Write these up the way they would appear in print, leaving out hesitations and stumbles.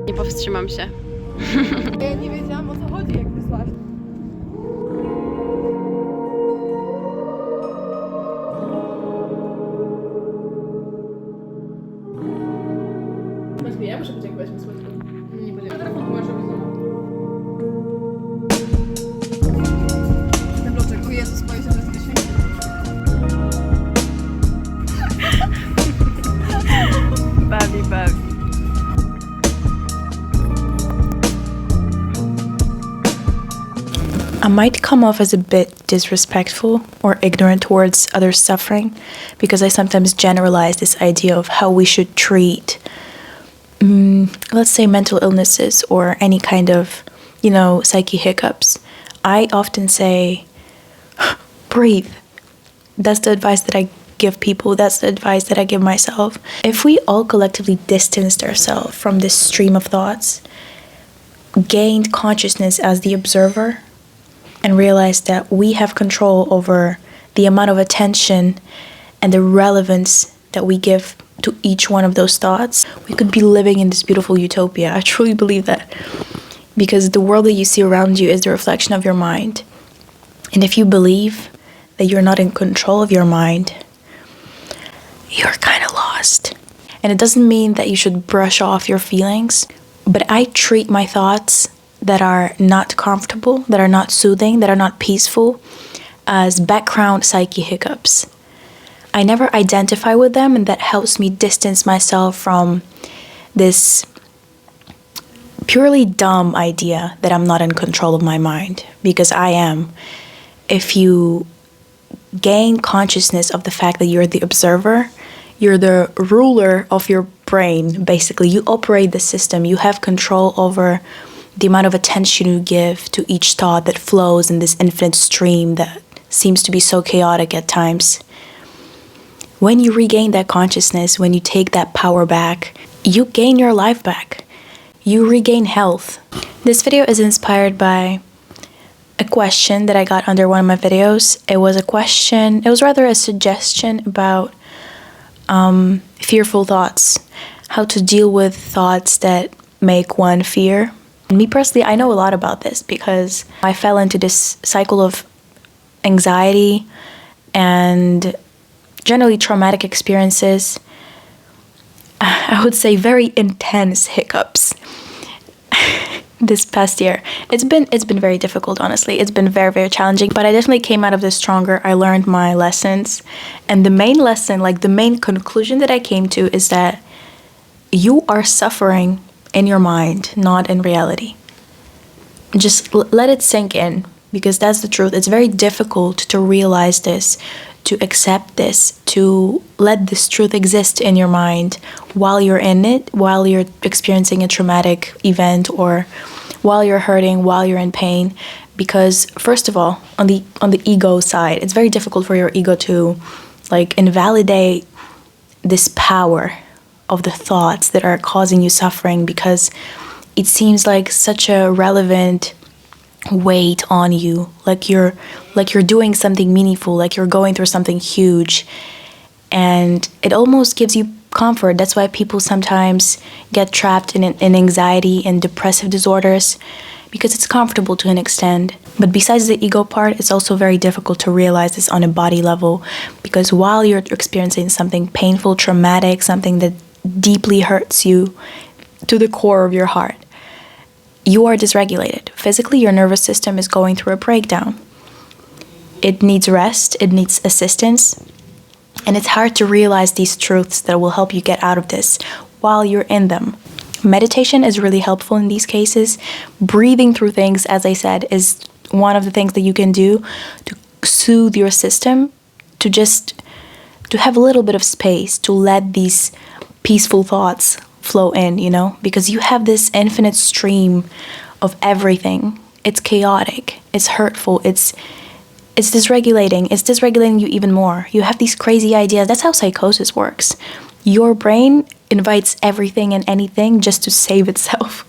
Nie powstrzymam się. Ja nie wiedziałam, o co chodzi, jak wysłałaś. Weź mnie, ja muszę być jak weźmy słodko. Nie będę. Telefon masz ten bloczek, o Jezus, boję się, że jest wyświetlić. Bawi. I might come off as a bit disrespectful or ignorant towards others' suffering because I sometimes generalize this idea of how we should treat, let's say, mental illnesses or any kind of, psyche hiccups. I often say, breathe. That's the advice that I give people. That's the advice that I give myself. If we all collectively distanced ourselves from this stream of thoughts, gained consciousness as the observer, and realized that we have control over the amount of attention and the relevance that we give to each one of those thoughts, we could be living in this beautiful utopia. I truly believe that. Because the world that you see around you is the reflection of your mind. And if you believe that you're not in control of your mind, you're kind of lost. And it doesn't mean that you should brush off your feelings, but I treat my thoughts that are not comfortable, that are not soothing, that are not peaceful, as background psyche hiccups. I never identify with them, and that helps me distance myself from this purely dumb idea that I'm not in control of my mind, because I am. If you gain consciousness of the fact that you're the observer, you're the ruler of your brain, basically. You operate the system, you have control over the amount of attention you give to each thought that flows in this infinite stream that seems to be so chaotic at times. When you regain that consciousness, when you take that power back, you gain your life back. You regain health. This video is inspired by a question that I got under one of my videos. It was rather a suggestion about fearful thoughts, how to deal with thoughts that make one fear. Me personally, I know a lot about this because I fell into this cycle of anxiety and generally traumatic experiences. I would say very intense hiccups this past year. It's been very difficult, honestly. It's been very, very challenging, but I definitely came out of this stronger. I learned my lessons, and the main lesson, like the main conclusion that I came to, is that you are suffering in your mind, not in reality. Just let it sink in, because that's the truth. It's very difficult to realize this, to accept this, to let this truth exist in your mind while you're in it, while you're experiencing a traumatic event, or while you're hurting, while you're in pain. Because first of all, on the ego side, it's very difficult for your ego to invalidate this power of the thoughts that are causing you suffering, because it seems like such a relevant weight on you, like you're doing something meaningful, like you're going through something huge, and it almost gives you comfort. That's why people sometimes get trapped in anxiety and depressive disorders, because it's comfortable to an extent. But besides the ego part, it's also very difficult to realize this on a body level, because while you're experiencing something painful, traumatic, something that deeply hurts you to the core of your heart, you are dysregulated. Physically, your nervous system is going through a breakdown. It needs rest, it needs assistance, and it's hard to realize these truths that will help you get out of this while you're in them. Meditation is really helpful in these cases. Breathing through things, as I said, is one of the things that you can do to soothe your system, to have a little bit of space, to let these peaceful thoughts flow in, because you have this infinite stream of everything. It's chaotic, it's hurtful, it's dysregulating you even more. You have these crazy ideas. That's how psychosis works. Your brain invites everything and anything just to save itself.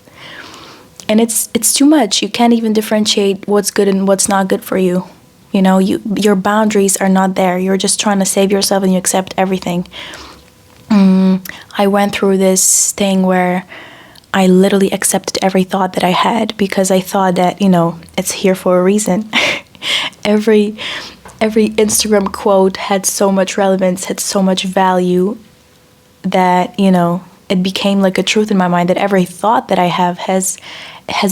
And it's too much. You can't even differentiate what's good and what's not good for you. Your boundaries are not there. You're just trying to save yourself and you accept everything. I went through this thing where I literally accepted every thought that I had because I thought that, it's here for a reason. every Instagram quote had so much relevance, had so much value that, it became like a truth in my mind that every thought that I have has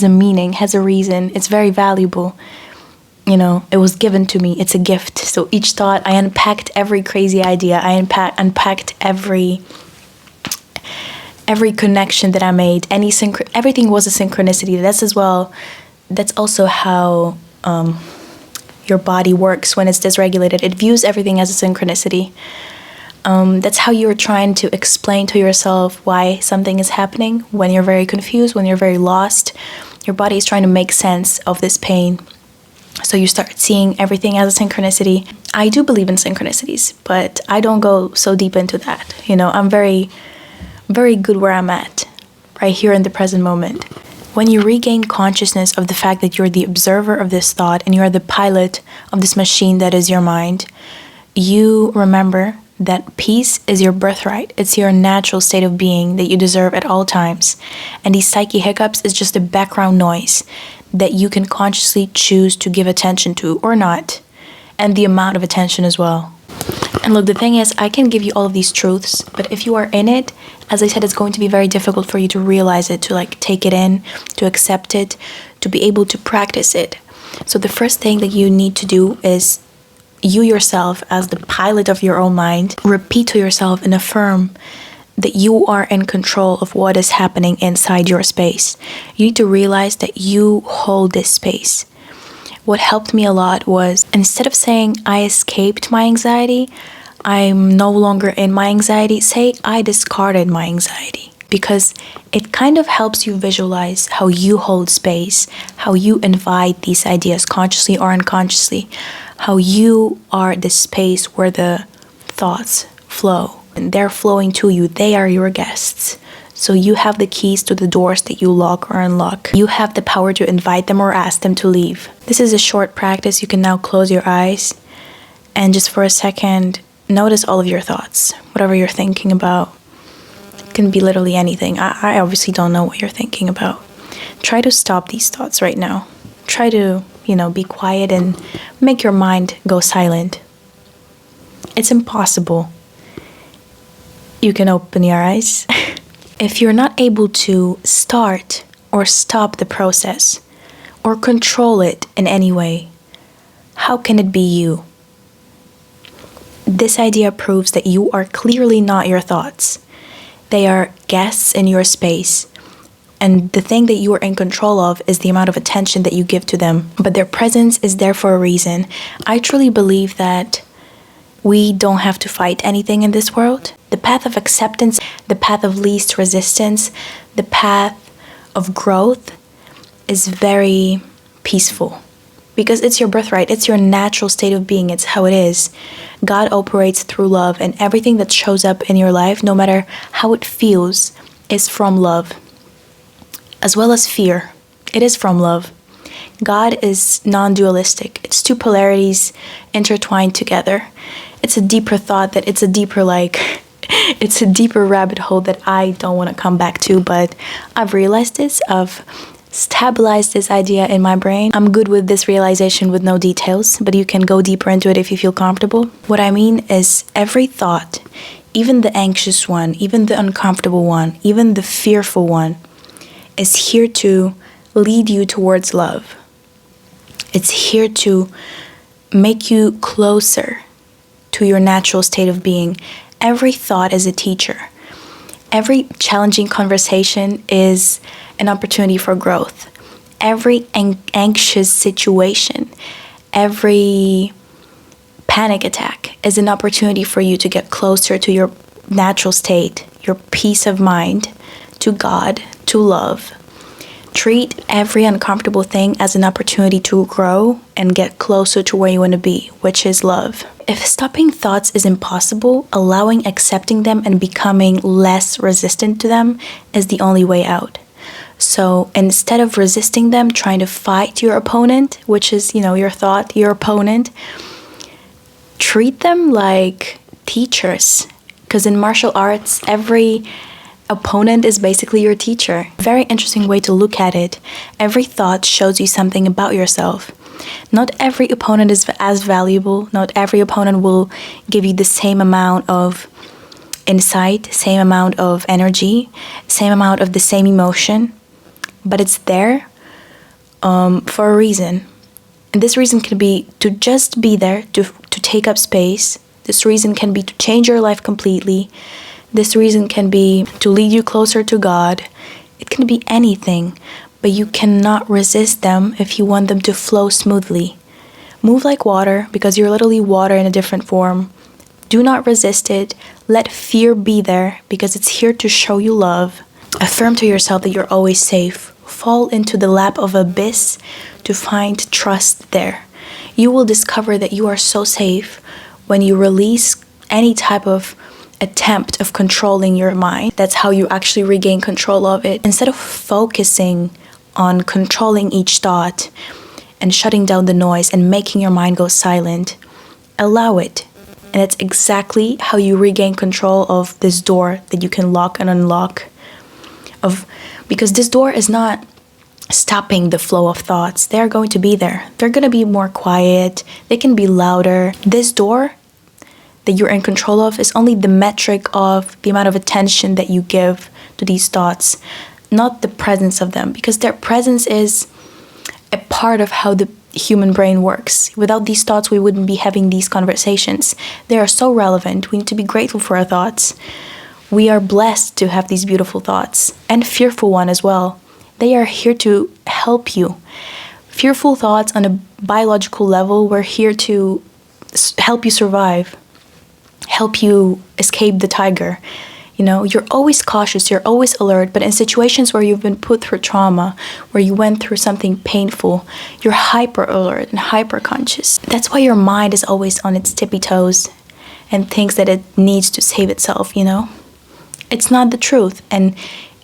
a meaning, has a reason. It's very valuable. It was given to me. It's a gift. So each thought, I unpacked every crazy idea. I unpacked every connection that I made. Everything was a synchronicity. That's also how your body works when it's dysregulated. It views everything as a synchronicity. That's how you're trying to explain to yourself why something is happening. When you're very confused, when you're very lost, your body is trying to make sense of this pain. So you start seeing everything as a synchronicity. I do believe in synchronicities, but I don't go so deep into that. I'm very, very good where I'm at, right here in the present moment. When you regain consciousness of the fact that you're the observer of this thought and you're the pilot of this machine that is your mind, you remember that peace is your birthright. It's your natural state of being that you deserve at all times. And these psyche hiccups is just a background noise that you can consciously choose to give attention to or not, and the amount of attention as well. And look, the thing is, I can give you all of these truths, but if you are in it, as I said, it's going to be very difficult for you to realize it, to take it in, to accept it, to be able to practice it. So the first thing that you need to do is you yourself, as the pilot of your own mind, repeat to yourself and affirm that you are in control of what is happening inside your space. You need to realize that you hold this space. What helped me a lot was, instead of saying I escaped my anxiety, I'm no longer in my anxiety, say I discarded my anxiety. Because it kind of helps you visualize how you hold space, how you invite these ideas consciously or unconsciously, how you are the space where the thoughts flow. And they're flowing to you. They are your guests. So you have the keys to the doors that you lock or unlock. You have the power to invite them or ask them to leave. This is a short practice. You can now close your eyes and just for a second, notice all of your thoughts. Whatever you're thinking about. It can be literally anything. I obviously don't know what you're thinking about. Try to stop these thoughts right now. Try to, be quiet and make your mind go silent. It's impossible. You can open your eyes. If you're not able to start or stop the process or control it in any way, how can it be you? This idea proves that you are clearly not your thoughts. They are guests in your space. And the thing that you are in control of is the amount of attention that you give to them. But their presence is there for a reason. I truly believe that we don't have to fight anything in this world. The path of acceptance, the path of least resistance, the path of growth is very peaceful. Because it's your birthright, it's your natural state of being, it's how it is. God operates through love, and everything that shows up in your life, no matter how it feels, is from love. As well as fear, it is from love. God is non-dualistic. It's two polarities intertwined together. It's a deeper thought that it's a deeper it's a deeper rabbit hole that I don't want to come back to, but I've realized this. I've stabilized this idea in my brain. I'm good with this realization with no details, but you can go deeper into it if you feel comfortable. What I mean is every thought, even the anxious one, even the uncomfortable one, even the fearful one, is here to lead you towards love. It's here to make you closer to your natural state of being. Every thought is a teacher. Every challenging conversation is an opportunity for growth. Every anxious situation, every panic attack is an opportunity for you to get closer to your natural state, your peace of mind, to God, to love. Treat every uncomfortable thing as an opportunity to grow and get closer to where you want to be, which is love. If stopping thoughts is impossible, allowing, accepting them, and becoming less resistant to them is the only way out. So instead of resisting them, trying to fight your opponent, which is, your thought, your opponent, treat them like teachers. Because in martial arts, every opponent is basically your teacher. Very interesting way to look at it. Every thought shows you something about yourself. Not every opponent is as valuable. Not every opponent will give you the same amount of insight, same amount of energy, same amount of the same emotion. But it's there for a reason. And this reason can be to just be there, to take up space. This reason can be to change your life completely. This reason can be to lead you closer to God. It can be anything, but you cannot resist them if you want them to flow smoothly. Move like water because you're literally water in a different form. Do not resist it. Let fear be there because it's here to show you love. Affirm to yourself that you're always safe. Fall into the lap of abyss to find trust there. You will discover that you are so safe when you release any type of attempt of controlling your mind. That's how you actually regain control of it. Instead of focusing on controlling each thought and shutting down the noise and making your mind go silent, allow it. And it's exactly how you regain control of this door that you can lock and unlock. Because this door is not stopping the flow of thoughts. They're going to be there. They're going to be more quiet. They can be louder. This door that you're in control of is only the metric of the amount of attention that you give to these thoughts, not the presence of them, because their presence is a part of how the human brain works. Without these thoughts, we wouldn't be having these conversations. They are so relevant. We need to be grateful for our thoughts. We are blessed to have these beautiful thoughts, and fearful one as well. They are here to help you. Fearful thoughts on a biological level, we're here to help you survive, help you escape the tiger. You know, you're always cautious, you're always alert, but in situations where you've been put through trauma, where you went through something painful, you're hyper alert and hyper conscious. That's why your mind is always on its tippy toes and thinks that it needs to save itself, you know? It's not the truth. And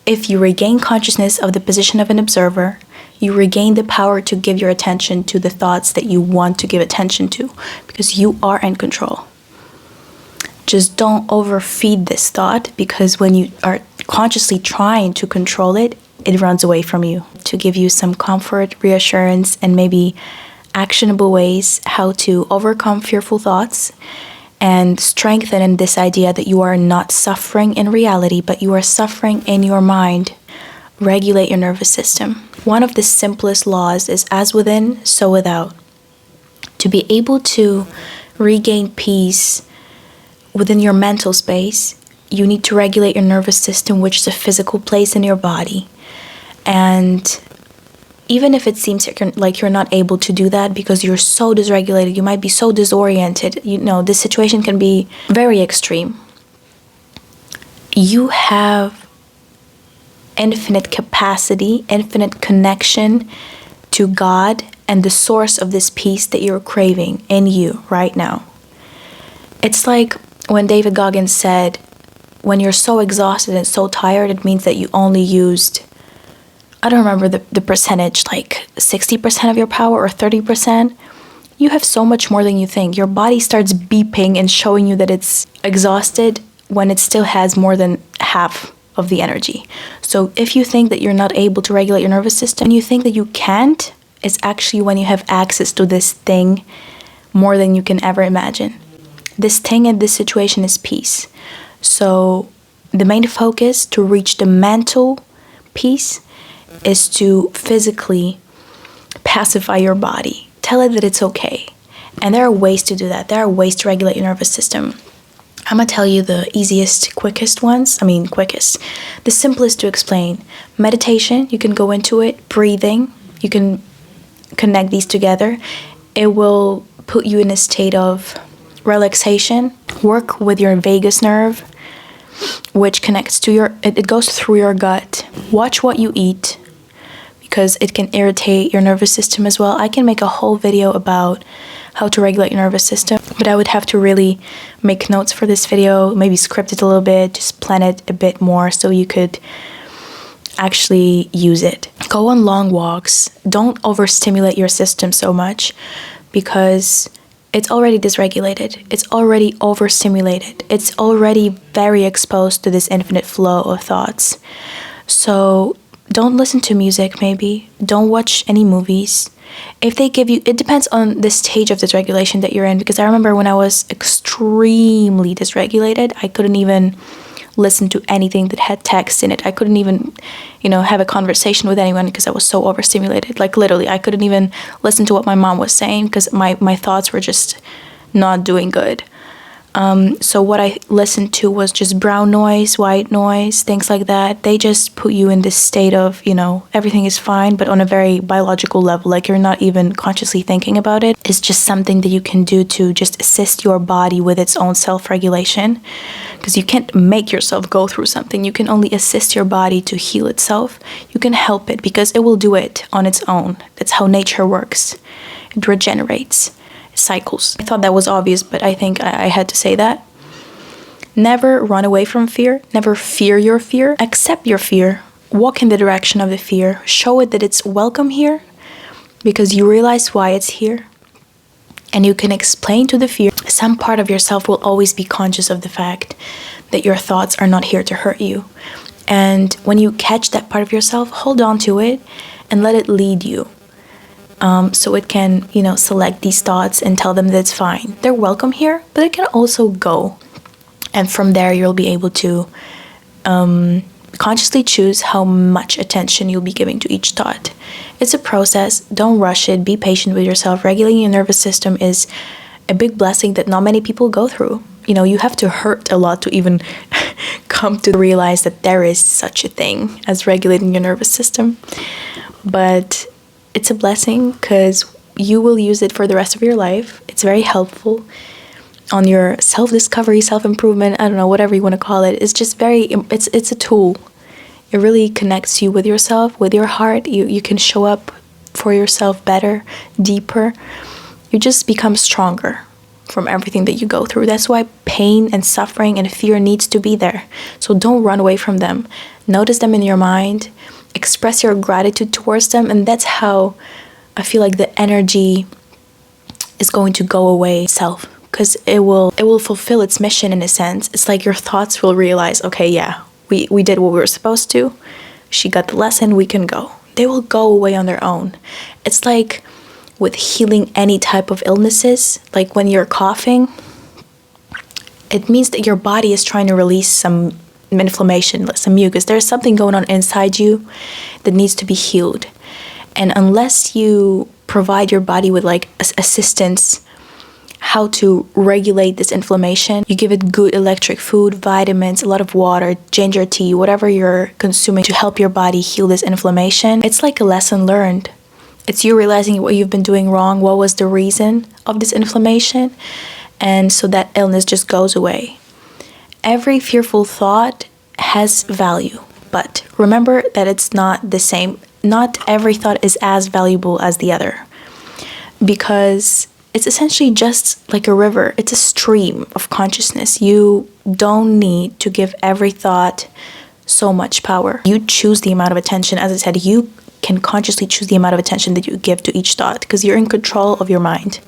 if you regain consciousness of the position of an observer, you regain the power to give your attention to the thoughts that you want to give attention to, because you are in control. Just don't overfeed this thought, because when you are consciously trying to control it, it runs away from you. To give you some comfort, reassurance, and maybe actionable ways how to overcome fearful thoughts and strengthen in this idea that you are not suffering in reality, but you are suffering in your mind. Regulate your nervous system. One of the simplest laws is as within, so without. To be able to regain peace within your mental space, you need to regulate your nervous system, which is a physical place in your body. And even if it seems like you're not able to do that because you're so dysregulated, you might be so disoriented, you know, this situation can be very extreme. You have infinite capacity, infinite connection to God and the source of this peace that you're craving in you right now. It's like when David Goggins said, when you're so exhausted and so tired, it means that you only used, I don't remember the percentage, like 60% of your power or 30%. You have so much more than you think. Your body starts beeping and showing you that it's exhausted when it still has more than half of the energy. So if you think that you're not able to regulate your nervous system, and you think that you can't, it's actually when you have access to this thing more than you can ever imagine. This thing in this situation is peace. So the main focus to reach the mental peace is to physically pacify your body. Tell it that it's okay. And there are ways to do that. There are ways to regulate your nervous system. I'm gonna tell you the easiest, quickest ones. The simplest to explain. Meditation, you can go into it. Breathing, you can connect these together. It will put you in a state of relaxation. Work with your vagus nerve, which connects to it goes through your gut. Watch what you eat, because it can irritate your nervous system as well. I can make a whole video about how to regulate your nervous system, but I would have to really make notes for this video, maybe script it a little bit, just plan it a bit more so you could actually use it. Go on long walks. Don't overstimulate your system so much, because it's already dysregulated. It's already overstimulated. It's already very exposed to this infinite flow of thoughts. So don't listen to music, maybe. Don't watch any movies. If they give you, it depends on the stage of dysregulation that you're in, because I remember when I was extremely dysregulated, I couldn't even listen to anything that had text in it. I couldn't even, have a conversation with anyone because I was so overstimulated. Like literally, I couldn't even listen to what my mom was saying because my thoughts were just not doing good. So what I listened to was just brown noise, white noise, things like that. They just put you in this state of, everything is fine, but on a very biological level, like you're not even consciously thinking about it. It's just something that you can do to just assist your body with its own self-regulation, because you can't make yourself go through something. You can only assist your body to heal itself. You can help it because it will do it on its own. That's how nature works. It regenerates. Cycles. I thought that was obvious, but I think I had to say that. Never run away from fear. Never fear your fear. Accept your fear. Walk in the direction of the fear. Show it that it's welcome here because you realize why it's here. And you can explain to the fear. Some part of yourself will always be conscious of the fact that your thoughts are not here to hurt you. And when you catch that part of yourself, hold on to it and let it lead you. So it can, select these thoughts and tell them that it's fine. They're welcome here, but it can also go. And from there, you'll be able to consciously choose how much attention you'll be giving to each thought. It's a process. Don't rush it. Be patient with yourself. Regulating your nervous system is a big blessing that not many people go through. You have to hurt a lot to even come to realize that there is such a thing as regulating your nervous system. But it's a blessing because you will use it for the rest of your life. It's very helpful on your self-discovery, self-improvement, I don't know, whatever you want to call it. It's just it's a tool. It really connects you with yourself, with your heart. You can show up for yourself better, deeper. You just become stronger from everything that you go through. That's why pain and suffering and fear needs to be there. So don't run away from them. Notice them in your mind. Express your gratitude towards them, and that's how I feel like the energy is going to go away itself, because it will fulfill its mission in a sense. It's like your thoughts will realize, okay, yeah, we did what we were supposed to. She got the lesson, we can go. They will go away on their own. It's like with healing any type of illnesses, like when you're coughing, it means that your body is trying to release some inflammation, some mucus. There's something going on inside you that needs to be healed. And unless you provide your body with assistance how to regulate this inflammation, you give it good electric food, vitamins, a lot of water, ginger tea, whatever you're consuming to help your body heal this inflammation, it's like a lesson learned. It's you realizing what you've been doing wrong, what was the reason of this inflammation, and so that illness just goes away. Every fearful thought has value, but remember that it's not the same. Not every thought is as valuable as the other, because it's essentially just like a river. It's a stream of consciousness. You don't need to give every thought so much power. You choose the amount of attention. As I said, you can consciously choose the amount of attention that you give to each thought because you're in control of your mind.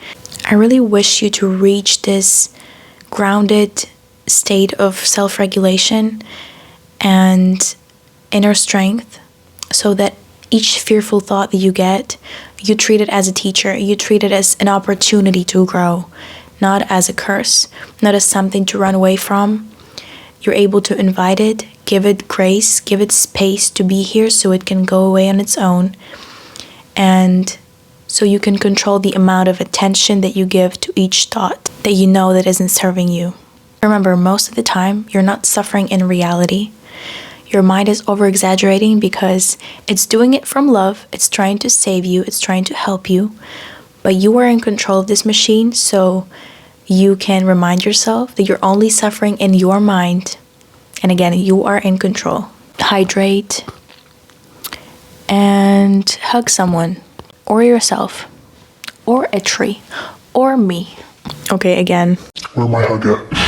I really wish you to reach this grounded state of self-regulation and inner strength so that each fearful thought that you get, you treat it as a teacher. You treat it as an opportunity to grow, not as a curse, not as something to run away from. You're able to invite it, give it grace, give it space to be here so it can go away on its own. And so you can control the amount of attention that you give to each thought that you know that isn't serving you. Remember, most of the time, you're not suffering in reality. Your mind is over-exaggerating because it's doing it from love. It's trying to save you. It's trying to help you. But you are in control of this machine, so you can remind yourself that you're only suffering in your mind. And again, you are in control. Hydrate and hug someone, or yourself, or a tree, or me. Okay, again. Where my hug at?